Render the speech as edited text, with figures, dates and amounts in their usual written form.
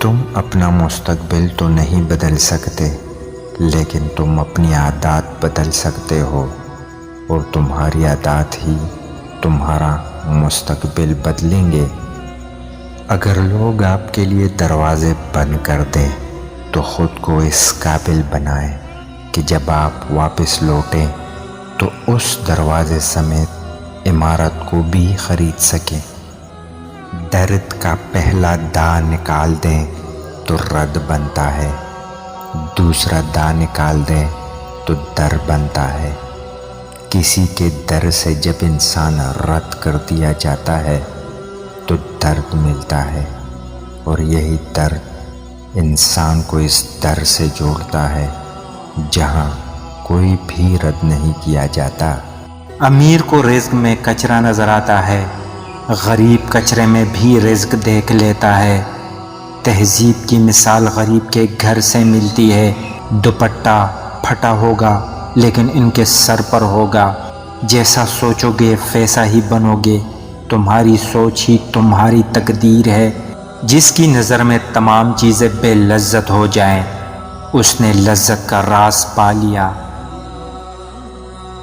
تم اپنا مستقبل تو نہیں بدل سکتے، لیکن تم اپنی عادات بدل سکتے ہو، اور تمہاری عادات ہی تمہارا مستقبل بدلیں گے۔ اگر لوگ آپ کے لیے دروازے بند کر دیں تو خود کو اس قابل بنائیں کہ جب آپ واپس لوٹیں تو اس دروازے سمیت عمارت کو بھی خرید سکیں۔ درد کا پہلا داغ نکال دیں تو رد بنتا ہے، دوسرا داغ نکال دیں تو در بنتا ہے۔ کسی کے در سے جب انسان رد کر دیا جاتا ہے تو درد ملتا ہے، اور یہی درد انسان کو اس در سے جوڑتا ہے جہاں کوئی بھی رد نہیں کیا جاتا۔ امیر کو رزق میں کچرا نظر آتا ہے، غریب کچرے میں بھی رزق دیکھ لیتا ہے۔ تہذیب کی مثال غریب کے گھر سے ملتی ہے۔ دوپٹہ پھٹا ہوگا لیکن ان کے سر پر ہوگا۔ جیسا سوچو گے ویسا ہی بنو گے۔ تمہاری سوچ ہی تمہاری تقدیر ہے۔ جس کی نظر میں تمام چیزیں بے لذت ہو جائیں، اس نے لذت کا راز پا لیا۔